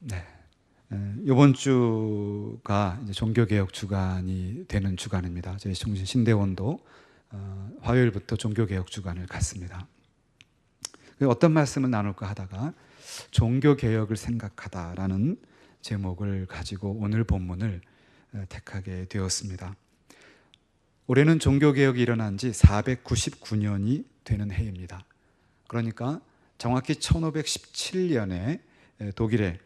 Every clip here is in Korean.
네. 이번 주가 이제 종교개혁 주간이 되는 주간입니다. 저희 종신 신대원도 화요일부터 종교개혁 주간을 갖습니다. 어떤 말씀을 나눌까 하다가 종교개혁을 생각하다라는 제목을 가지고 오늘 본문을 택하게 되었습니다. 올해는 종교개혁이 일어난 지 499년이 되는 해입니다. 그러니까 정확히 1517년에 독일의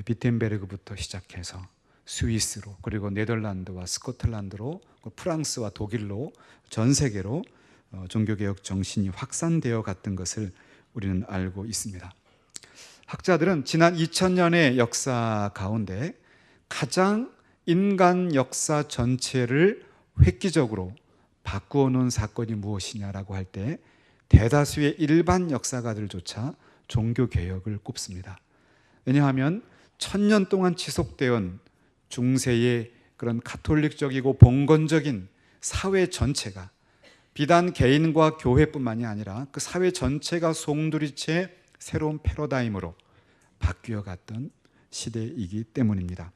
비텐베르그부터 시작해서 스위스로, 그리고 네덜란드와 스코틀랜드로, 프랑스와 독일로, 전 세계로 종교개혁 정신이 확산되어 갔던 것을 우리는 알고 있습니다. 학자들은 지난 2000년의 역사 가운데 가장 인간 역사 전체를 획기적으로 바꾸어 놓은 사건이 무엇이냐라고 할 때 대다수의 일반 역사가들조차 종교개혁을 꼽습니다. 왜냐하면 1000년 동안 지속되어 온 중세의 그런 가톨릭적이고 봉건적인 사회 전체가 비단 개인과 교회뿐만이 아니라 그 사회 전체가 송두리째 새로운 패러다임으로 바뀌어 갔던 시대이기 때문입니다.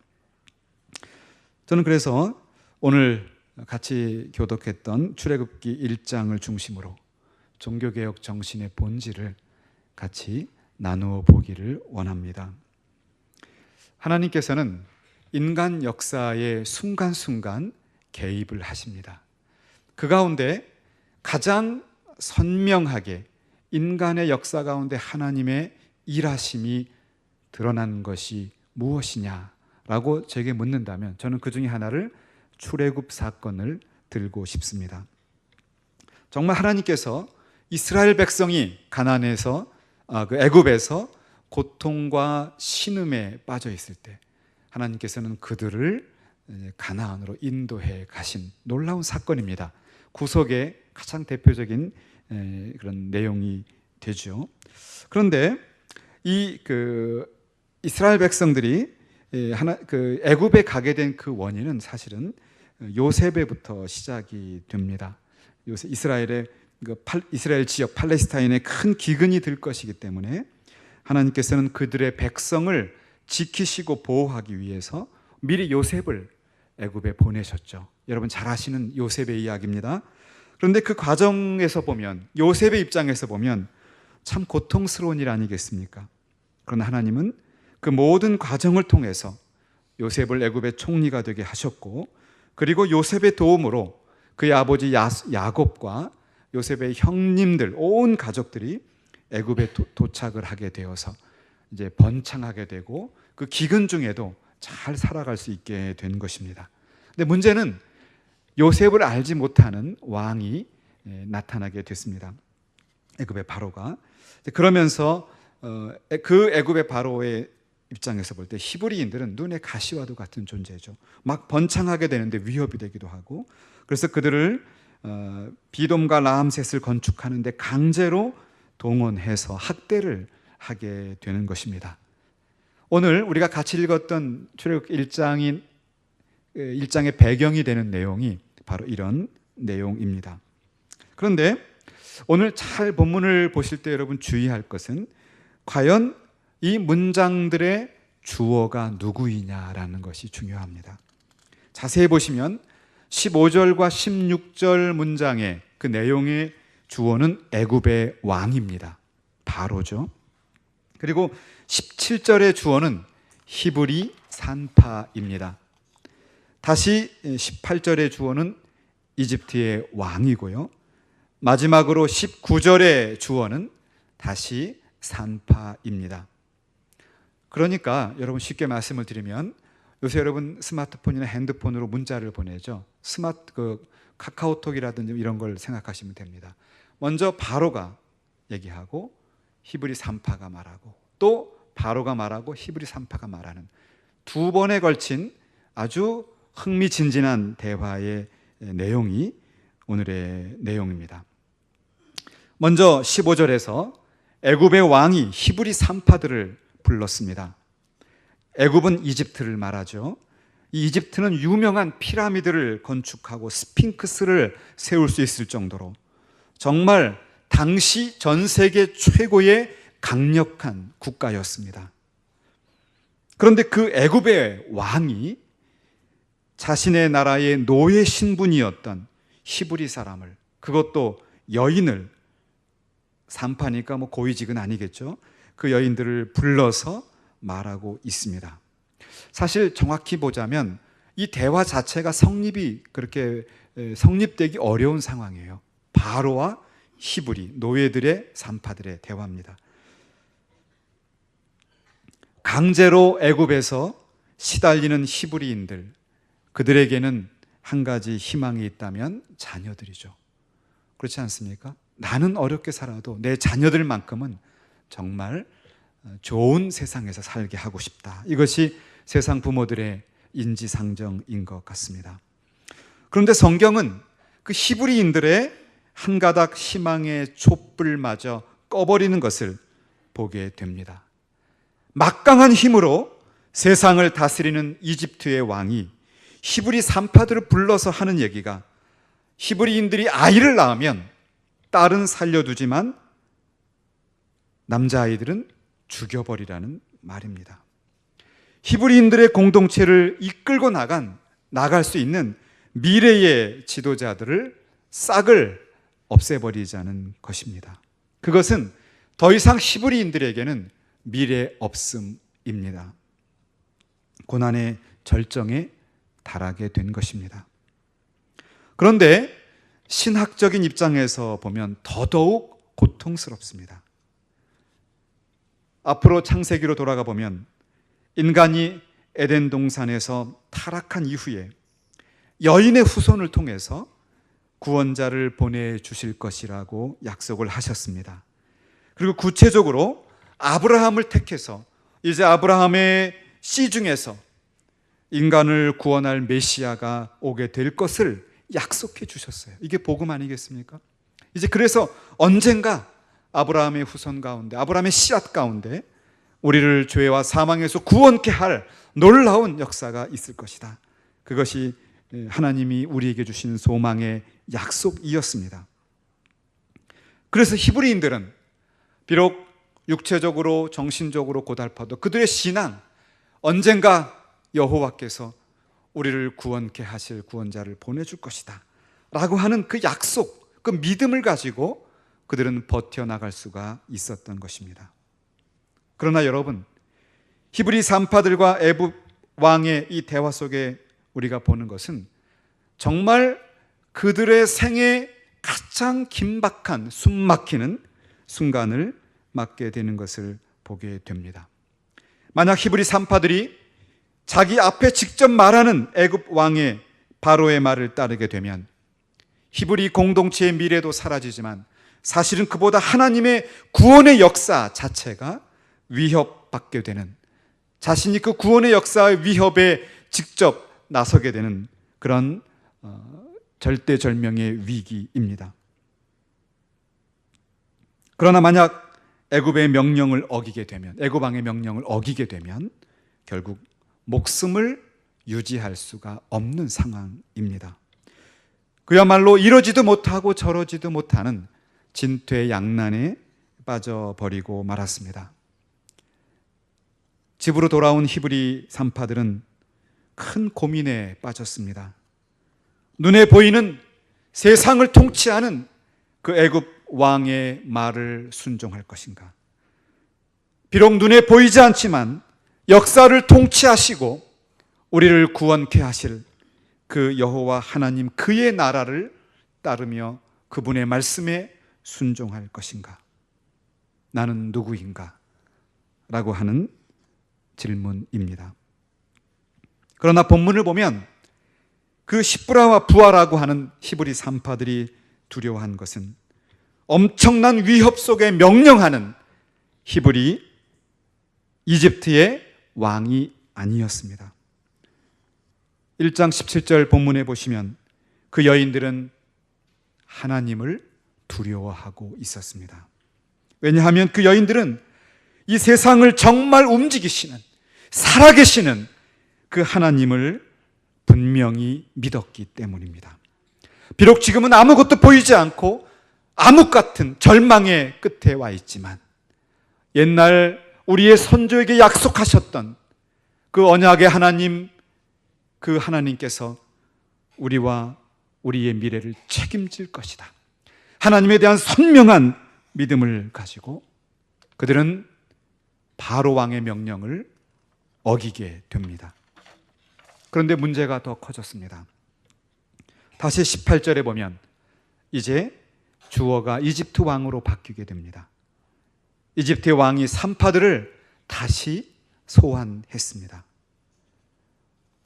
저는 그래서 오늘 같이 교독했던 출애굽기 1장을 중심으로 종교개혁 정신의 본질을 같이 나누어 보기를 원합니다. 하나님께서는 인간 역사의 순간순간 개입을 하십니다. 그 가운데 가장 선명하게 인간의 역사 가운데 하나님의 일하심이 드러난 것이 무엇이냐라고 제게 묻는다면 저는 그 중에 하나를 출애굽 사건을 들고 싶습니다. 정말 하나님께서 이스라엘 백성이 가나안에서 애굽에서 고통과 신음에 빠져 있을 때 하나님께서는 그들을 가나안으로 인도해 가신 놀라운 사건입니다. 구속의 가장 대표적인 그런 내용이 되죠. 그런데 이스라엘 백성들이 애굽에 가게 된 그 원인은 사실은 요셉에부터 시작이 됩니다. 이스라엘 지역 팔레스타인에 큰 기근이 들 것이기 때문에 하나님께서는 그들의 백성을 지키시고 보호하기 위해서 미리 요셉을 애굽에 보내셨죠. 여러분 잘 아시는 요셉의 이야기입니다. 그런데 그 과정에서 보면, 요셉의 입장에서 보면 참 고통스러운 일 아니겠습니까? 그러나 하나님은 그 모든 과정을 통해서 요셉을 애굽의 총리가 되게 하셨고, 그리고 요셉의 도움으로 그의 아버지 야곱과 요셉의 형님들, 온 가족들이 애굽에 도착을 하게 되어서 이제 번창하게 되고 그 기근 중에도 잘 살아갈 수 있게 된 것입니다. 근데 문제는 요셉을 알지 못하는 왕이 나타나게 됐습니다. 애굽의 바로가. 그러면서 그 애굽의 바로의 입장에서 볼 때 히브리인들은 눈의 가시와도 같은 존재죠. 막 번창하게 되는데 위협이 되기도 하고, 그래서 그들을 비돔과 라암셋을 건축하는데 강제로 동원해서 학대를 하게 되는 것입니다. 오늘 우리가 같이 읽었던 출애굽 1장의 배경이 되는 내용이 바로 이런 내용입니다. 그런데 오늘 잘 본문을 보실 때 여러분 주의할 것은 과연 이 문장들의 주어가 누구이냐라는 것이 중요합니다. 자세히 보시면 15절과 16절 문장의 그 내용의 주어는 애굽의 왕입니다. 바로죠. 그리고 17절의 주어는 히브리 산파입니다. 다시 18절의 주어는 이집트의 왕이고요. 마지막으로 19절의 주어는 다시 산파입니다. 그러니까 여러분 쉽게 말씀을 드리면 요새 여러분 스마트폰이나 핸드폰으로 문자를 보내죠. 카카오톡이라든지 이런 걸 생각하시면 됩니다. 먼저 바로가 얘기하고 히브리 산파가 말하고 또 바로가 말하고 히브리 산파가 말하는 두 번에 걸친 아주 흥미진진한 대화의 내용이 오늘의 내용입니다. 먼저 15절에서 애굽의 왕이 히브리 산파들을 불렀습니다. 애굽은 이집트를 말하죠. 이 이집트는 유명한 피라미드를 건축하고 스핑크스를 세울 수 있을 정도로 정말 당시 전 세계 최고의 강력한 국가였습니다. 그런데 그 애굽의 왕이 자신의 나라의 노예 신분이었던 히브리 사람을, 그것도 여인을, 산파니까 뭐 고위직은 아니겠죠, 그 여인들을 불러서 말하고 있습니다. 사실 정확히 보자면 이 대화 자체가 성립되기 어려운 상황이에요. 바로와 히브리 노예들의, 산파들의 대화입니다. 강제로 애굽에서 시달리는 히브리인들, 그들에게는 한 가지 희망이 있다면 자녀들이죠. 그렇지 않습니까? 나는 어렵게 살아도 내 자녀들만큼은 정말 좋은 세상에서 살게 하고 싶다. 이것이 세상 부모들의 인지상정인 것 같습니다. 그런데 성경은 그 히브리인들의 한 가닥 희망의 촛불마저 꺼버리는 것을 보게 됩니다. 막강한 힘으로 세상을 다스리는 이집트의 왕이 히브리 산파들을 불러서 하는 얘기가, 히브리인들이 아이를 낳으면 딸은 살려두지만 남자아이들은 죽여버리라는 말입니다. 히브리인들의 공동체를 이끌고 나갈 수 있는 미래의 지도자들을 싹을 없애버리자는 것입니다. 그것은 더 이상 히브리인들에게는 미래 없음입니다. 고난의 절정에 달하게 된 것입니다. 그런데 신학적인 입장에서 보면 더더욱 고통스럽습니다. 앞으로 창세기로 돌아가 보면 인간이 에덴 동산에서 타락한 이후에 여인의 후손을 통해서 구원자를 보내주실 것이라고 약속을 하셨습니다. 그리고 구체적으로 아브라함을 택해서 이제 아브라함의 씨 중에서 인간을 구원할 메시아가 오게 될 것을 약속해 주셨어요. 이게 복음 아니겠습니까? 이제 그래서 언젠가 아브라함의 후손 가운데, 아브라함의 씨앗 가운데 우리를 죄와 사망에서 구원케 할 놀라운 역사가 있을 것이다. 그것이 하나님이 우리에게 주신 소망의 약속이었습니다. 그래서 히브리인들은 비록 육체적으로 정신적으로 고달파도 그들의 신앙, 언젠가 여호와께서 우리를 구원케 하실 구원자를 보내줄 것이다 라고 하는 그 약속, 그 믿음을 가지고 그들은 버텨나갈 수가 있었던 것입니다. 그러나 여러분, 히브리 산파들과 애굽 왕의 이 대화 속에 우리가 보는 것은 정말 그들의 생에 가장 긴박한 숨막히는 순간을 맞게 되는 것을 보게 됩니다. 만약 히브리 산파들이 자기 앞에 직접 말하는 애굽 왕의 바로의 말을 따르게 되면 히브리 공동체의 미래도 사라지지만 사실은 그보다 하나님의 구원의 역사 자체가 위협받게 되는, 자신이 그 구원의 역사의 위협에 직접 나서게 되는 그런 절대절명의 위기입니다. 그러나 만약 애굽의 명령을 어기게 되면, 애굽 왕의 명령을 어기게 되면 결국 목숨을 유지할 수가 없는 상황입니다. 그야말로 이러지도 못하고 저러지도 못하는 진퇴양난에 빠져버리고 말았습니다. 집으로 돌아온 히브리 산파들은 큰 고민에 빠졌습니다. 눈에 보이는 세상을 통치하는 그 애굽 왕의 말을 순종할 것인가? 비록 눈에 보이지 않지만 역사를 통치하시고 우리를 구원케 하실 그 여호와 하나님, 그의 나라를 따르며 그분의 말씀에 순종할 것인가? 나는 누구인가? 라고 하는 질문입니다. 그러나 본문을 보면 그 시브라와 부하라고 하는 히브리 산파들이 두려워한 것은 엄청난 위협 속에 명령하는 히브리 이집트의 왕이 아니었습니다. 1장 17절 본문에 보시면 그 여인들은 하나님을 두려워하고 있었습니다. 왜냐하면 그 여인들은 이 세상을 정말 움직이시는, 살아계시는 그 하나님을 분명히 믿었기 때문입니다. 비록 지금은 아무것도 보이지 않고 암흑 같은 절망의 끝에 와 있지만 옛날 우리의 선조에게 약속하셨던 그 언약의 하나님, 그 하나님께서 우리와 우리의 미래를 책임질 것이다. 하나님에 대한 선명한 믿음을 가지고 그들은 바로 왕의 명령을 어기게 됩니다. 그런데 문제가 더 커졌습니다. 다시 18절에 보면 이제 주어가 이집트 왕으로 바뀌게 됩니다. 이집트의 왕이 산파들을 다시 소환했습니다.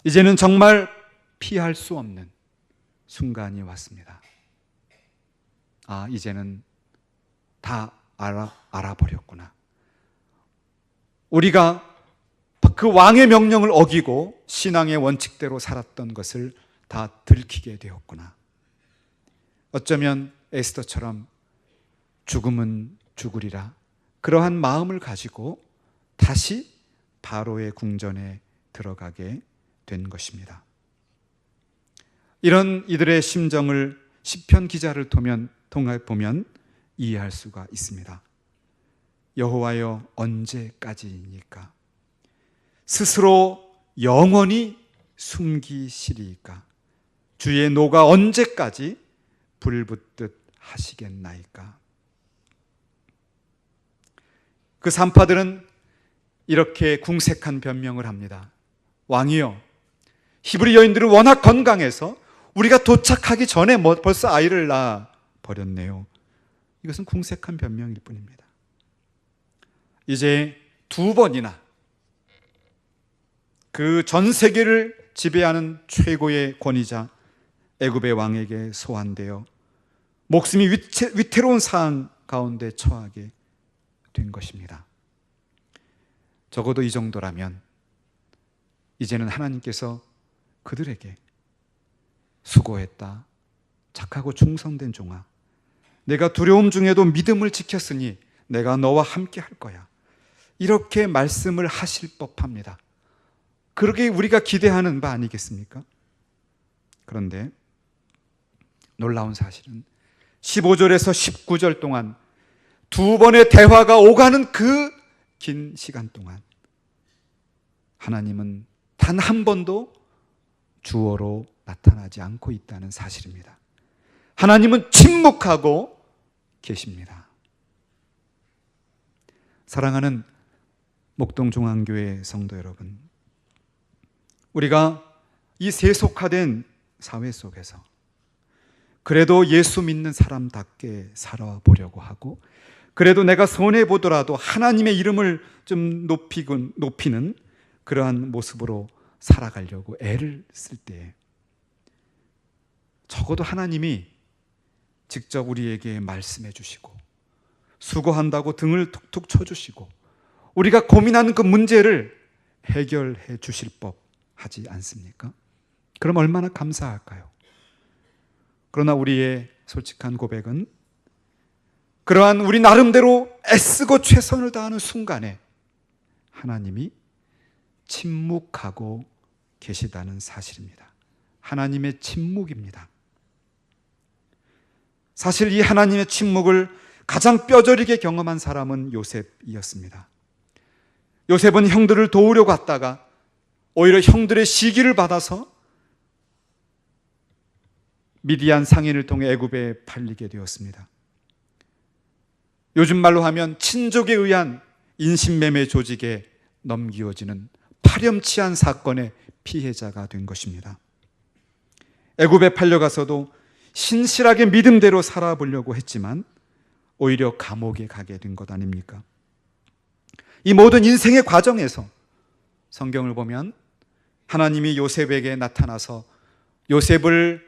이제는 정말 피할 수 없는 순간이 왔습니다. 이제는 다 알아버렸구나. 우리가 그 왕의 명령을 어기고 신앙의 원칙대로 살았던 것을 다 들키게 되었구나. 어쩌면 에스더처럼 죽음은 죽으리라, 그러한 마음을 가지고 다시 바로의 궁전에 들어가게 된 것입니다. 이런 이들의 심정을 시편 기자를 통해 보면 이해할 수가 있습니다. 여호와여, 언제까지이니까? 스스로 영원히 숨기시리이까? 주의 노가 언제까지 불붙듯 하시겠나이까? 그 산파들은 이렇게 궁색한 변명을 합니다. 왕이여, 히브리 여인들은 워낙 건강해서 우리가 도착하기 전에 벌써 아이를 낳아 버렸네요. 이것은 궁색한 변명일 뿐입니다. 이제 두 번이나 그 전 세계를 지배하는 최고의 권위자 애굽의 왕에게 소환되어 목숨이 위태로운 상황 가운데 처하게 된 것입니다. 적어도 이 정도라면 이제는 하나님께서 그들에게 수고했다, 착하고 충성된 종아, 내가 두려움 중에도 믿음을 지켰으니 내가 너와 함께 할 거야, 이렇게 말씀을 하실 법합니다. 그렇게 우리가 기대하는 바 아니겠습니까? 그런데 놀라운 사실은 15절에서 19절 동안 두 번의 대화가 오가는 그 긴 시간 동안 하나님은 단 한 번도 주어로 나타나지 않고 있다는 사실입니다. 하나님은 침묵하고 계십니다. 사랑하는 목동중앙교회 성도 여러분, 우리가 이 세속화된 사회 속에서 그래도 예수 믿는 사람답게 살아보려고 하고, 그래도 내가 손해보더라도 하나님의 이름을 좀 높이는 그러한 모습으로 살아가려고 애를 쓸 때 적어도 하나님이 직접 우리에게 말씀해 주시고 수고한다고 등을 툭툭 쳐주시고 우리가 고민하는 그 문제를 해결해 주실 법 하지 않습니까? 그럼 얼마나 감사할까요? 그러나 우리의 솔직한 고백은 그러한 우리 나름대로 애쓰고 최선을 다하는 순간에 하나님이 침묵하고 계시다는 사실입니다. 하나님의 침묵입니다. 사실 이 하나님의 침묵을 가장 뼈저리게 경험한 사람은 요셉이었습니다. 요셉은 형들을 도우려고 갔다가 오히려 형들의 시기를 받아서 미디안 상인을 통해 애굽에 팔리게 되었습니다. 요즘 말로 하면 친족에 의한 인신매매 조직에 넘기워지는 파렴치한 사건의 피해자가 된 것입니다. 애굽에 팔려가서도 신실하게 믿음대로 살아보려고 했지만 오히려 감옥에 가게 된 것 아닙니까? 이 모든 인생의 과정에서 성경을 보면 하나님이 요셉에게 나타나서 요셉을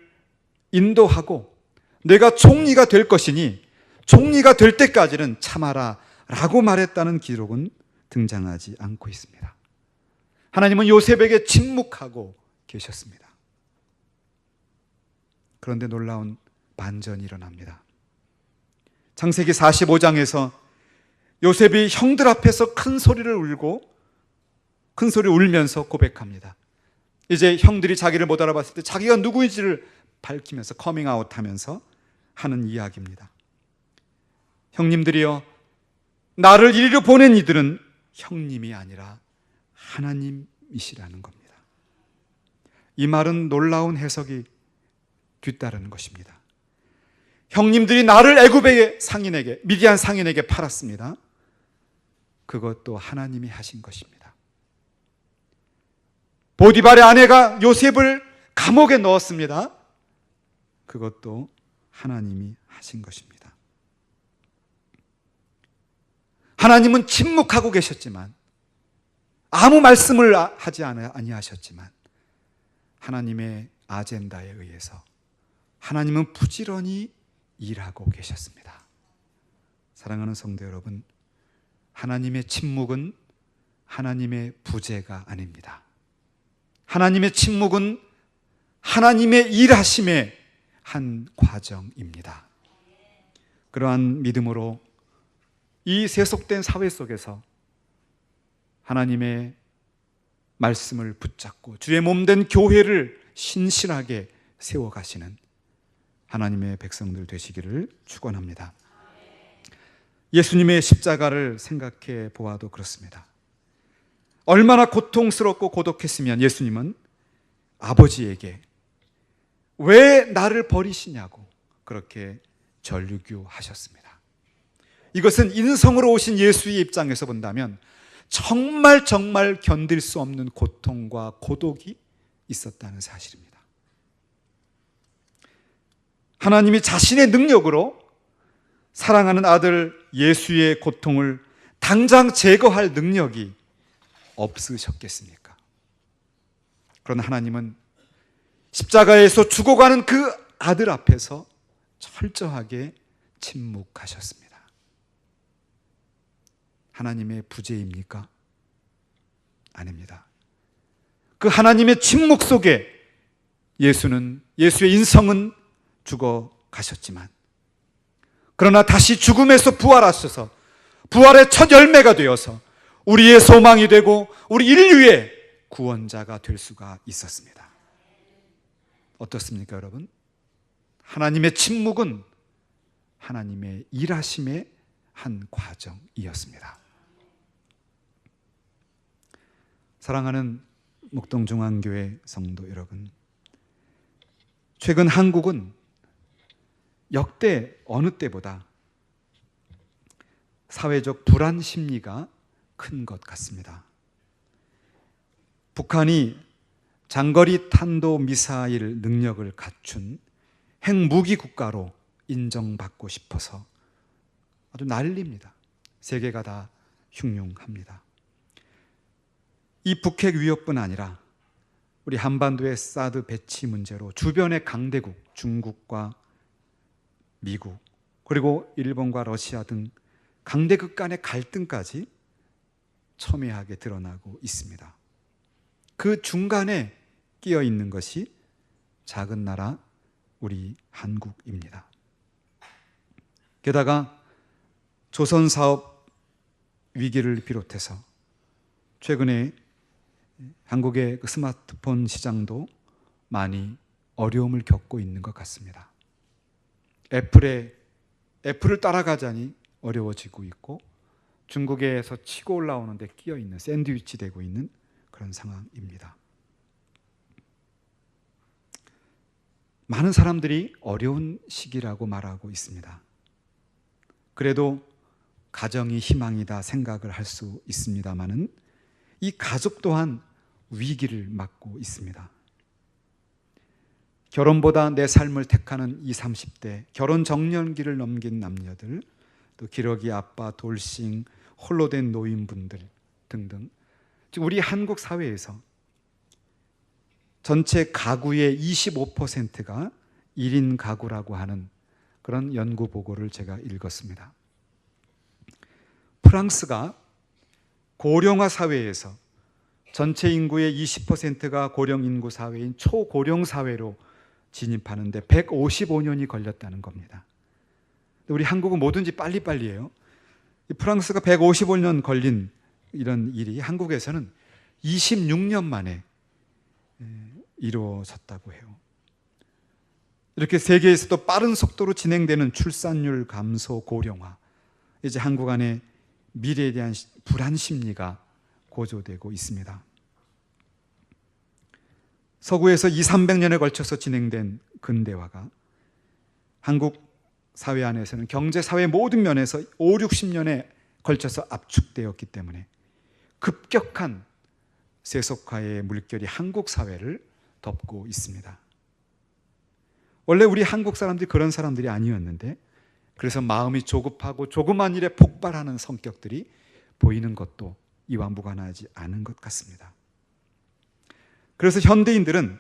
인도하고 내가 총리가 될 것이니 총리가 될 때까지는 참아라 라고 말했다는 기록은 등장하지 않고 있습니다. 하나님은 요셉에게 침묵하고 계셨습니다. 그런데 놀라운 반전이 일어납니다. 창세기 45장에서 요셉이 형들 앞에서 큰 소리를 울면서 고백합니다. 이제 형들이 자기를 못 알아봤을 때 자기가 누구인지를 밝히면서 커밍아웃 하면서 하는 이야기입니다. 형님들이여, 나를 이리로 보낸 이들은 형님이 아니라 하나님이십니다. 하나님이시라는 겁니다. 이 말은 놀라운 해석이 뒤따르는 것입니다. 형님들이 나를 애굽의 상인에게, 미디안 상인에게 팔았습니다. 그것도 하나님이 하신 것입니다. 보디발의 아내가 요셉을 감옥에 넣었습니다. 그것도 하나님이 하신 것입니다. 하나님은 침묵하고 계셨지만, 아무 말씀을 하지 아니하셨지만, 하나님의 아젠다에 의해서 하나님은 부지런히 일하고 계셨습니다. 사랑하는 성도 여러분, 하나님의 침묵은 하나님의 부재가 아닙니다. 하나님의 침묵은 하나님의 일하심의 한 과정입니다. 그러한 믿음으로 이 세속된 사회 속에서 하나님의 말씀을 붙잡고 주의 몸된 교회를 신실하게 세워가시는 하나님의 백성들 되시기를 축원합니다. 예수님의 십자가를 생각해 보아도 그렇습니다. 얼마나 고통스럽고 고독했으면 예수님은 아버지에게 왜 나를 버리시냐고 그렇게 절규하셨습니다. 이것은 인성으로 오신 예수의 입장에서 본다면 정말 견딜 수 없는 고통과 고독이 있었다는 사실입니다. 하나님이 자신의 능력으로 사랑하는 아들 예수의 고통을 당장 제거할 능력이 없으셨겠습니까? 그러나 하나님은 십자가에서 죽어가는 그 아들 앞에서 철저하게 침묵하셨습니다. 하나님의 부재입니까? 아닙니다. 그 하나님의 침묵 속에 예수의 인성은 죽어가셨지만, 그러나 다시 죽음에서 부활하셔서 부활의 첫 열매가 되어서 우리의 소망이 되고 우리 인류의 구원자가 될 수가 있었습니다. 어떻습니까, 여러분? 하나님의 침묵은 하나님의 일하심의 한 과정이었습니다. 사랑하는 목동중앙교회 성도 여러분, 최근 한국은 역대 어느 때보다 사회적 불안 심리가 큰 것 같습니다. 북한이 장거리 탄도 미사일 능력을 갖춘 핵무기 국가로 인정받고 싶어서 아주 난리입니다. 세계가 다 흉흉합니다. 이 북핵 위협뿐 아니라 우리 한반도의 사드 배치 문제로 주변의 강대국 중국과 미국, 그리고 일본과 러시아 등 강대국 간의 갈등까지 첨예하게 드러나고 있습니다. 그 중간에 끼어 있는 것이 작은 나라 우리 한국입니다. 게다가 조선 사업 위기를 비롯해서 최근에 한국의 그 스마트폰 시장도 많이 어려움을 겪고 있는 것 같습니다. 애플을 따라가자니 어려워지고 있고, 중국에서 치고 올라오는데 끼어 있는, 샌드위치 되고 있는 그런 상황입니다. 많은 사람들이 어려운 시기라고 말하고 있습니다. 그래도 가정이 희망이다 생각을 할 수 있습니다만은 이 가족 또한 위기를 맞고 있습니다. 결혼보다 내 삶을 택하는 20, 30대, 결혼 정년기를 넘긴 남녀들, 또 기러기 아빠, 돌싱, 홀로 된 노인분들 등등, 우리 한국 사회에서 전체 가구의 25%가 1인 가구라고 하는 그런 연구 보고를 제가 읽었습니다. 프랑스가 고령화 사회에서 전체 인구의 20%가 고령 인구 사회인 초고령 사회로 진입하는데 155년이 걸렸다는 겁니다. 우리 한국은 뭐든지 빨리빨리예요. 프랑스가 155년 걸린 이런 일이 한국에서는 26년 만에 이루어졌다고 해요. 이렇게 세계에서도 빠른 속도로 진행되는 출산율 감소, 고령화, 이제 한국 안에 미래에 대한 불안 심리가 고조되고 있습니다. 서구에서 200~300년에 걸쳐서 진행된 근대화가 한국 사회 안에서는 경제, 사회 모든 면에서 50~60년에 걸쳐서 압축되었기 때문에 급격한 세속화의 물결이 한국 사회를 덮고 있습니다. 원래 우리 한국 사람들이 그런 사람들이 아니었는데, 그래서 마음이 조급하고 조그만 일에 폭발하는 성격들이 보이는 것도 이와 무관하지 않은 것 같습니다. 그래서 현대인들은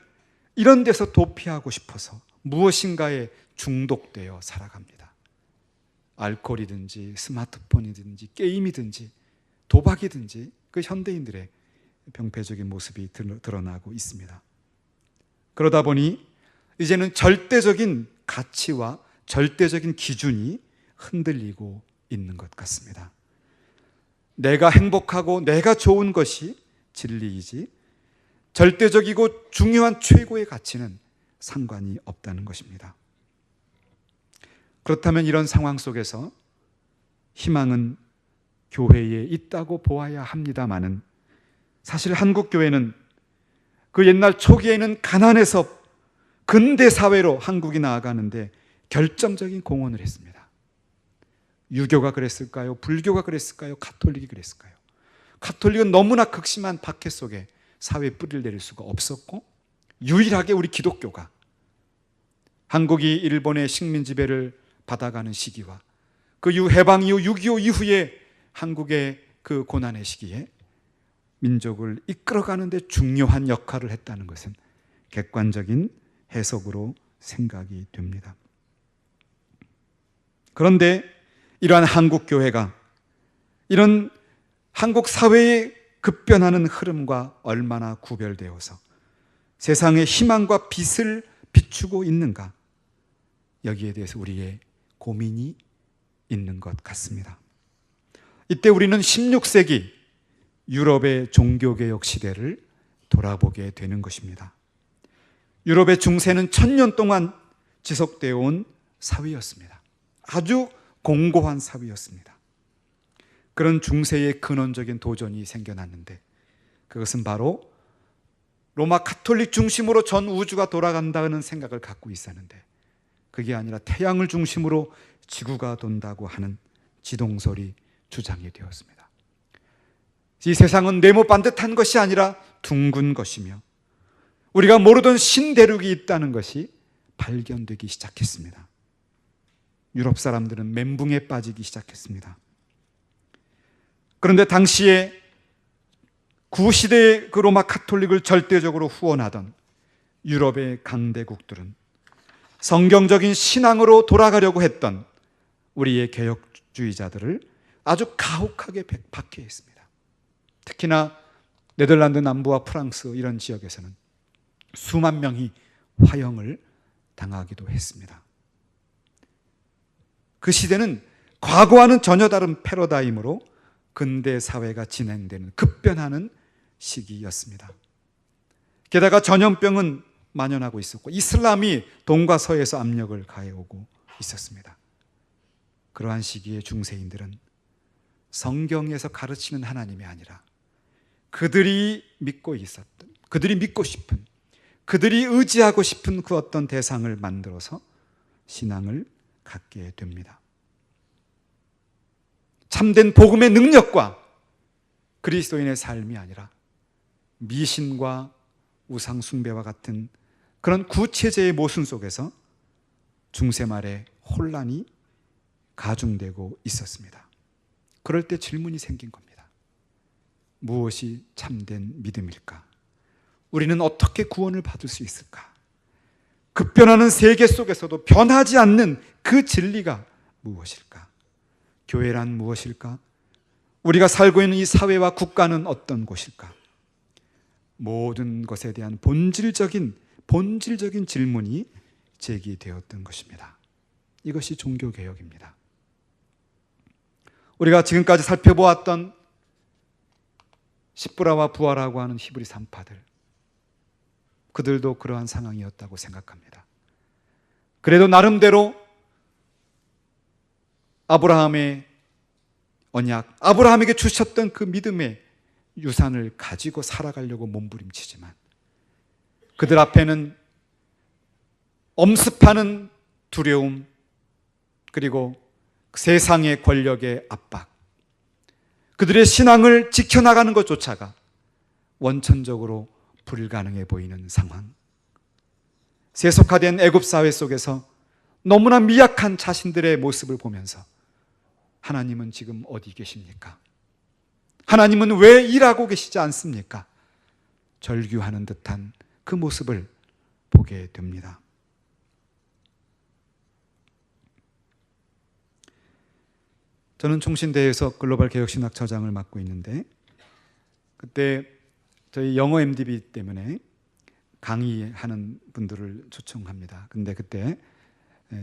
이런 데서 도피하고 싶어서 무엇인가에 중독되어 살아갑니다. 알코올이든지 스마트폰이든지 게임이든지 도박이든지 그 현대인들의 병폐적인 모습이 드러나고 있습니다. 그러다 보니 이제는 절대적인 가치와 절대적인 기준이 흔들리고 있는 것 같습니다. 내가 행복하고 내가 좋은 것이 진리이지 절대적이고 중요한 최고의 가치는 상관이 없다는 것입니다. 그렇다면 이런 상황 속에서 희망은 교회에 있다고 보아야 합니다마는, 사실 한국 교회는 그 옛날 초기에는 가난해서 근대 사회로 한국이 나아가는데 결정적인 공헌을 했습니다. 유교가 그랬을까요? 불교가 그랬을까요? 가톨릭이 그랬을까요? 가톨릭은 너무나 극심한 박해 속에 사회에 뿌리를 내릴 수가 없었고, 유일하게 우리 기독교가 한국이 일본의 식민 지배를 받아가는 시기와 그 이후 해방 이후 6.25 이후에 한국의 그 고난의 시기에 민족을 이끌어가는 데 중요한 역할을 했다는 것은 객관적인 해석으로 생각이 됩니다. 그런데 이러한 한국 교회가 이런 한국 사회의 급변하는 흐름과 얼마나 구별되어서 세상의 희망과 빛을 비추고 있는가, 여기에 대해서 우리의 고민이 있는 것 같습니다. 이때 우리는 16세기 유럽의 종교개혁 시대를 돌아보게 되는 것입니다. 유럽의 중세는 1000년 동안 지속되어 온 사회였습니다. 아주 공고한 사회였습니다. 그런 중세의 근원적인 도전이 생겨났는데, 그것은 바로 로마 가톨릭 중심으로 전 우주가 돌아간다는 생각을 갖고 있었는데, 그게 아니라 태양을 중심으로 지구가 돈다고 하는 지동설이 주장이 되었습니다. 이 세상은 네모 반듯한 것이 아니라 둥근 것이며 우리가 모르던 신대륙이 있다는 것이 발견되기 시작했습니다. 유럽 사람들은 멘붕에 빠지기 시작했습니다. 그런데 당시에 구시대의 그 로마 가톨릭을 절대적으로 후원하던 유럽의 강대국들은 성경적인 신앙으로 돌아가려고 했던 우리의 개혁주의자들을 아주 가혹하게 박해했습니다. 특히나 네덜란드 남부와 프랑스 이런 지역에서는 수만 명이 화형을 당하기도 했습니다. 그 시대는 과거와는 전혀 다른 패러다임으로 근대 사회가 진행되는 급변하는 시기였습니다. 게다가 전염병은 만연하고 있었고 이슬람이 동과 서에서 압력을 가해오고 있었습니다. 그러한 시기에 중세인들은 성경에서 가르치는 하나님이 아니라 그들이 믿고 있었던, 그들이 믿고 싶은, 그들이 의지하고 싶은 그 어떤 대상을 만들어서 신앙을 갖게 됩니다. 참된 복음의 능력과 그리스도인의 삶이 아니라 미신과 우상숭배와 같은 그런 구체제의 모순 속에서 중세 말에 혼란이 가중되고 있었습니다. 그럴 때 질문이 생긴 겁니다. 무엇이 참된 믿음일까? 우리는 어떻게 구원을 받을 수 있을까? 급변하는 세계 속에서도 변하지 않는 그 진리가 무엇일까? 교회란 무엇일까? 우리가 살고 있는 이 사회와 국가는 어떤 곳일까? 모든 것에 대한 본질적인 질문이 제기되었던 것입니다. 이것이 종교개혁입니다. 우리가 지금까지 살펴보았던 십부라와 부하라고 하는 히브리 산파들, 그들도 그러한 상황이었다고 생각합니다. 그래도 나름대로 아브라함의 언약, 아브라함에게 주셨던 그 믿음의 유산을 가지고 살아가려고 몸부림치지만 그들 앞에는 엄습하는 두려움, 그리고 세상의 권력의 압박, 그들의 신앙을 지켜나가는 것조차가 원천적으로 불가능해 보이는 상황. 세속화된 애굽 사회 속에서 너무나 미약한 자신들의 모습을 보면서 하나님은 지금 어디 계십니까? 하나님은 왜 일하고 계시지 않습니까? 절규하는 듯한 그 모습을 보게 됩니다. 저는 총신대에서 글로벌 개혁신학처장을 맡고 있는데, 그때 저희 영어 MDB 때문에 강의하는 분들을 초청합니다. 근데 그때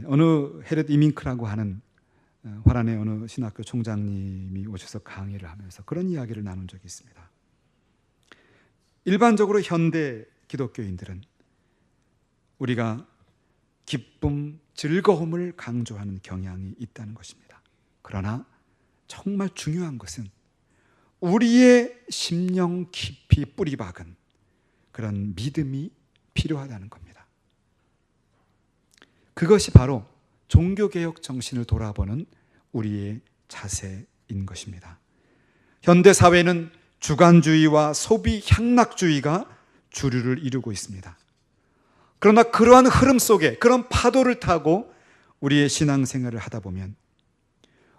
어느 헤렛 이밍크라고 하는 화란의 어느 신학교 총장님이 오셔서 강의를 하면서 그런 이야기를 나눈 적이 있습니다. 일반적으로 현대 기독교인들은 우리가 기쁨, 즐거움을 강조하는 경향이 있다는 것입니다. 그러나 정말 중요한 것은 우리의 심령 깊이 뿌리박은 그런 믿음이 필요하다는 겁니다. 그것이 바로 종교개혁 정신을 돌아보는 우리의 자세인 것입니다. 현대사회는 주관주의와 소비 향락주의가 주류를 이루고 있습니다. 그러나 그러한 흐름 속에, 그런 파도를 타고 우리의 신앙생활을 하다 보면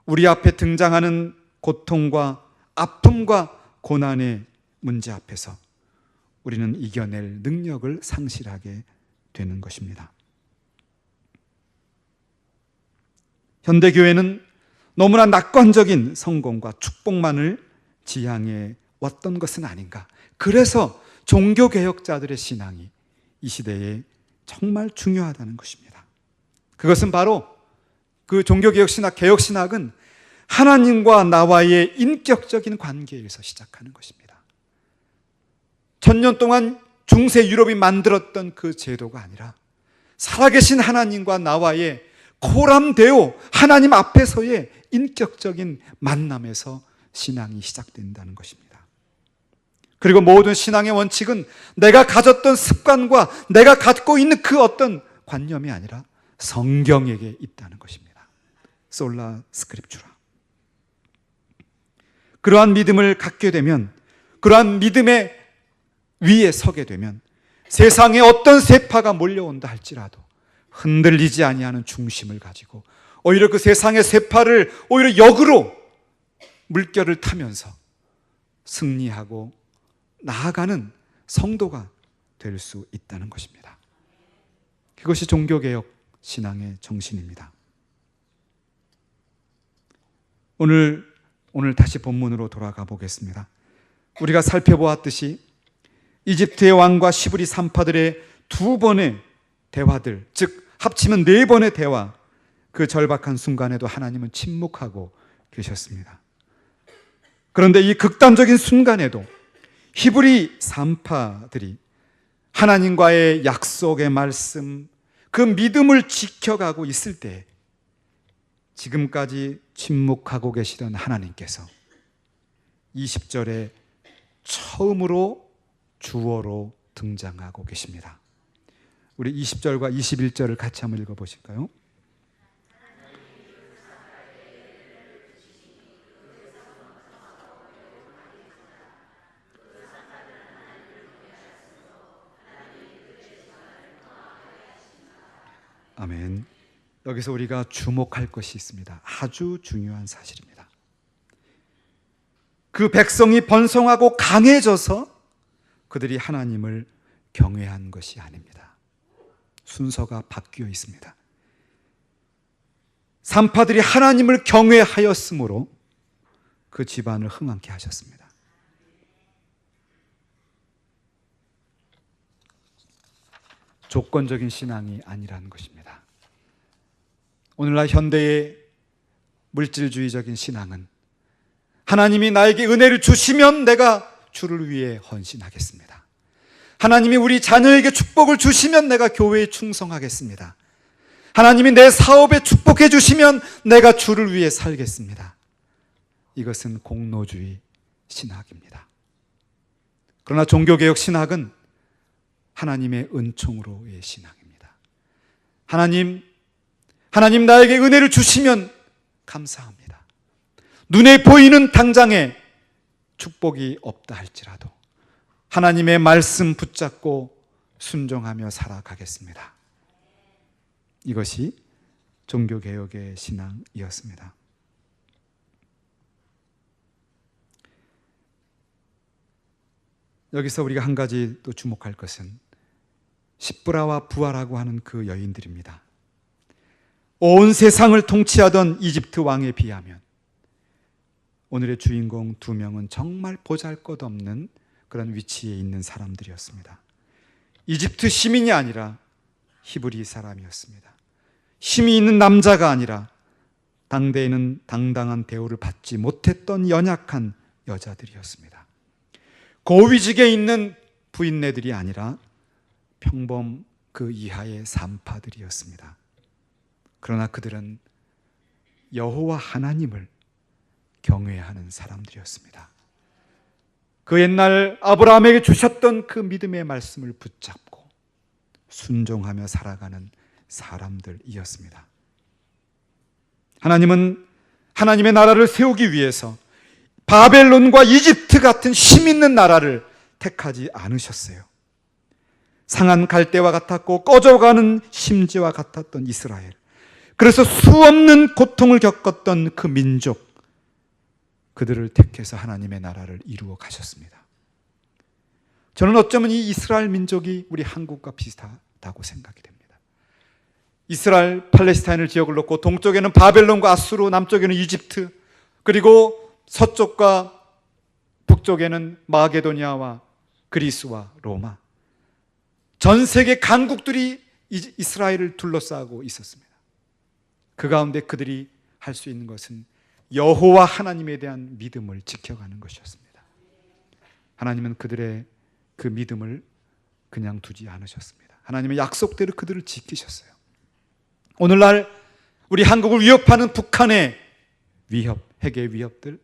우리 앞에 등장하는 고통과 아픔과 고난의 문제 앞에서 우리는 이겨낼 능력을 상실하게 되는 것입니다. 현대교회는 너무나 낙관적인 성공과 축복만을 지향해 왔던 것은 아닌가. 그래서 종교개혁자들의 신앙이 이 시대에 정말 중요하다는 것입니다. 그것은 바로 그 종교개혁신학, 개혁신학은 하나님과 나와의 인격적인 관계에서 시작하는 것입니다. 1000년 동안 중세 유럽이 만들었던 그 제도가 아니라 살아계신 하나님과 나와의 코람데오, 하나님 앞에서의 인격적인 만남에서 신앙이 시작된다는 것입니다. 그리고 모든 신앙의 원칙은 내가 가졌던 습관과 내가 갖고 있는 그 어떤 관념이 아니라 성경에게 있다는 것입니다. 솔라 스크립추라. 그러한 믿음을 갖게 되면, 그러한 믿음의 위에 서게 되면 세상에 어떤 세파가 몰려온다 할지라도 흔들리지 아니하는 중심을 가지고 오히려 그 세상의 세파를 오히려 역으로 물결을 타면서 승리하고 나아가는 성도가 될 수 있다는 것입니다. 그것이 종교개혁 신앙의 정신입니다. 오늘 다시 본문으로 돌아가 보겠습니다. 우리가 살펴보았듯이 이집트의 왕과 시브리 산파들의 2번의 대화들, 즉 합치면 4번의 대화, 그 절박한 순간에도 하나님은 침묵하고 계셨습니다. 그런데 이 극단적인 순간에도 히브리 산파들이 하나님과의 약속의 말씀, 그 믿음을 지켜가고 있을 때 지금까지 침묵하고 계시던 하나님께서 20절에 처음으로 주어로 등장하고 계십니다. 우리 20절과 21절을 같이 한번 읽어보실까요? 아멘. 여기서 우리가 주목할 것이 있습니다. 아주 중요한 사실입니다. 그 백성이 번성하고 강해져서 그들이 하나님을 경외한 것이 아닙니다. 순서가 바뀌어 있습니다. 산파들이 하나님을 경외하였으므로 그 집안을 흥왕케 하셨습니다. 조건적인 신앙이 아니라는 것입니다. 오늘날 현대의 물질주의적인 신앙은 하나님이 나에게 은혜를 주시면 내가 주를 위해 헌신하겠습니다. 하나님이 우리 자녀에게 축복을 주시면 내가 교회에 충성하겠습니다. 하나님이 내 사업에 축복해 주시면 내가 주를 위해 살겠습니다. 이것은 공로주의 신학입니다. 그러나 종교개혁 신학은 하나님의 은총으로의 신앙입니다. 하나님 나에게 은혜를 주시면 감사합니다. 눈에 보이는 당장에 축복이 없다 할지라도 하나님의 말씀 붙잡고 순종하며 살아가겠습니다. 이것이 종교개혁의 신앙이었습니다. 여기서 우리가 한 가지 또 주목할 것은 십브라와 부하라고 하는 그 여인들입니다. 온 세상을 통치하던 이집트 왕에 비하면 오늘의 주인공 두 명은 정말 보잘것없는 그런 위치에 있는 사람들이었습니다. 이집트 시민이 아니라 히브리 사람이었습니다. 힘이 있는 남자가 아니라 당대에는 당당한 대우를 받지 못했던 연약한 여자들이었습니다. 고위직에 있는 부인네들이 아니라 평범 그 이하의 산파들이었습니다. 그러나 그들은 여호와 하나님을 경외하는 사람들이었습니다. 그 옛날 아브라함에게 주셨던 그 믿음의 말씀을 붙잡고 순종하며 살아가는 사람들이었습니다. 하나님은 하나님의 나라를 세우기 위해서 바벨론과 이집트 같은 힘 있는 나라를 택하지 않으셨어요. 상한 갈대와 같았고 꺼져가는 심지와 같았던 이스라엘, 그래서 수없는 고통을 겪었던 그 민족, 그들을 택해서 하나님의 나라를 이루어 가셨습니다. 저는 어쩌면 이 이스라엘 민족이 우리 한국과 비슷하다고 생각이 됩니다. 이스라엘, 팔레스타인을 지역을 놓고 동쪽에는 바벨론과 아수르, 남쪽에는 이집트, 그리고 서쪽과 북쪽에는 마게도니아와 그리스와 로마, 전 세계 강국들이 이스라엘을 둘러싸고 있었습니다. 그 가운데 그들이 할 수 있는 것은 여호와 하나님에 대한 믿음을 지켜가는 것이었습니다. 하나님은 그들의 그 믿음을 그냥 두지 않으셨습니다. 하나님의 약속대로 그들을 지키셨어요. 오늘날 우리 한국을 위협하는 북한의 위협, 핵의 위협들,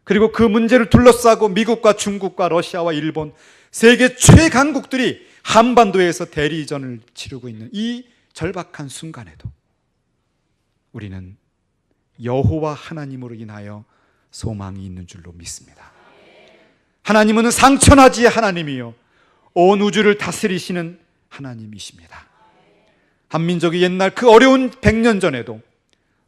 그리고 그 문제를 둘러싸고 미국과 중국과 러시아와 일본, 세계 최강국들이 한반도에서 대리전을 치르고 있는 이 절박한 순간에도 우리는 여호와 하나님으로 인하여 소망이 있는 줄로 믿습니다. 하나님은 상천하지 하나님이요 온 우주를 다스리시는 하나님이십니다. 한민족이 옛날 그 어려운 100년 전에도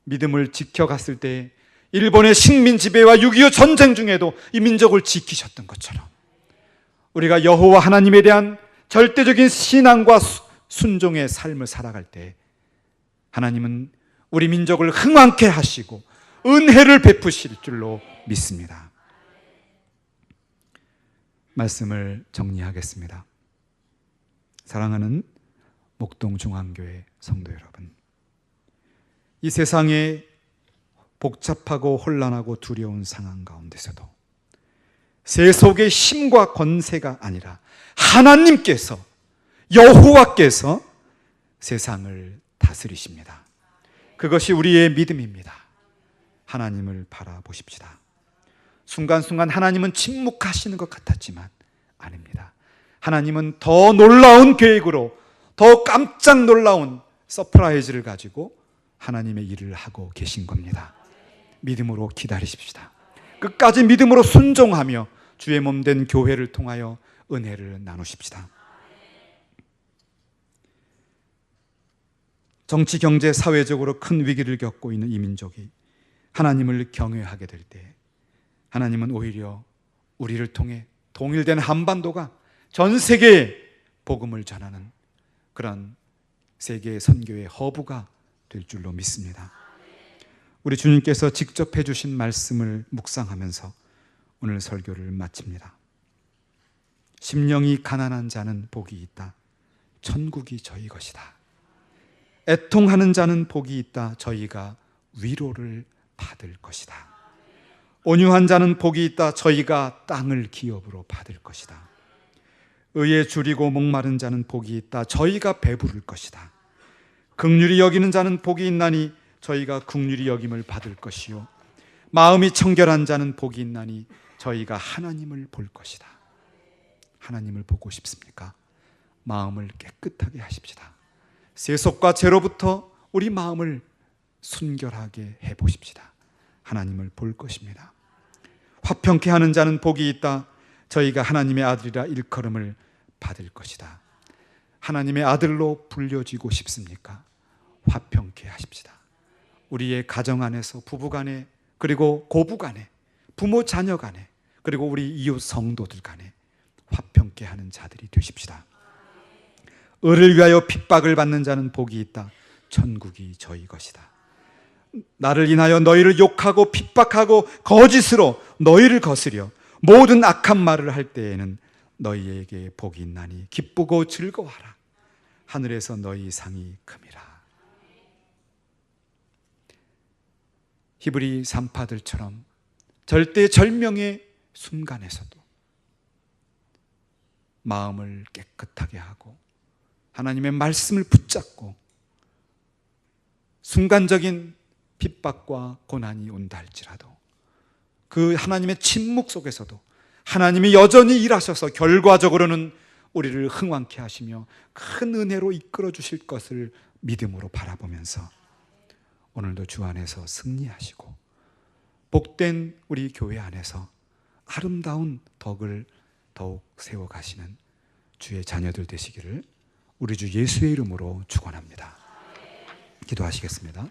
믿음을 지켜갔을 때 일본의 식민 지배와 6.25 전쟁 중에도 이 민족을 지키셨던 것처럼 우리가 여호와 하나님에 대한 절대적인 신앙과 순종의 삶을 살아갈 때 하나님은 우리 민족을 흥왕케 하시고 은혜를 베푸실 줄로 믿습니다. 말씀을 정리하겠습니다. 사랑하는 목동중앙교회 성도 여러분, 이 세상에 복잡하고 혼란하고 두려운 상황 가운데서도 세속의 힘과 권세가 아니라 하나님께서, 여호와께서 세상을 다스리십니다. 그것이 우리의 믿음입니다. 하나님을 바라보십시다. 순간순간 하나님은 침묵하시는 것 같았지만 아닙니다. 하나님은 더 놀라운 계획으로, 더 깜짝 놀라운 서프라이즈를 가지고 하나님의 일을 하고 계신 겁니다. 믿음으로 기다리십시다. 끝까지 믿음으로 순종하며 주의 몸 된 교회를 통하여 은혜를 나누십시다. 정치, 경제, 사회적으로 큰 위기를 겪고 있는 이 민족이 하나님을 경외하게 될 때 하나님은 오히려 우리를 통해 통일된 한반도가 전 세계에 복음을 전하는 그런 세계 선교의 허브가 될 줄로 믿습니다. 우리 주님께서 직접 해주신 말씀을 묵상하면서 오늘 설교를 마칩니다. 심령이 가난한 자는 복이 있다. 천국이 저희 것이다. 애통하는 자는 복이 있다. 저희가 위로를 받을 것이다. 온유한 자는 복이 있다. 저희가 땅을 기업으로 받을 것이다. 의에 줄이고 목마른 자는 복이 있다. 저희가 배부를 것이다. 긍휼히 여기는 자는 복이 있나니 저희가 긍휼히 여김을 받을 것이요 마음이 청결한 자는 복이 있나니 저희가 하나님을 볼 것이다. 하나님을 보고 싶습니까? 마음을 깨끗하게 하십시다. 세속과 죄로부터 우리 마음을 순결하게 해보십시다. 하나님을 볼 것입니다. 화평케 하는 자는 복이 있다. 저희가 하나님의 아들이라 일컬음을 받을 것이다. 하나님의 아들로 불려지고 싶습니까? 화평케 하십시다. 우리의 가정 안에서, 부부 간에, 그리고 고부 간에, 부모 자녀 간에, 그리고 우리 이웃 성도들 간에 화평케 하는 자들이 되십시다. 을을 위하여 핍박을 받는 자는 복이 있다. 천국이 저희 것이다. 나를 인하여 너희를 욕하고 핍박하고 거짓으로 너희를 거스려 모든 악한 말을 할 때에는 너희에게 복이 있나니 기쁘고 즐거워하라. 하늘에서 너희 상이 큼이라. 히브리 산파들처럼 절대절명의 순간에서도 마음을 깨끗하게 하고 하나님의 말씀을 붙잡고 순간적인 핍박과 고난이 온다 할지라도 그 하나님의 침묵 속에서도 하나님이 여전히 일하셔서 결과적으로는 우리를 흥왕케 하시며 큰 은혜로 이끌어 주실 것을 믿음으로 바라보면서 오늘도 주 안에서 승리하시고 복된 우리 교회 안에서 아름다운 덕을 더욱 세워가시는 주의 자녀들 되시기를 우리 주 예수의 이름으로 축원합니다. 기도하시겠습니다.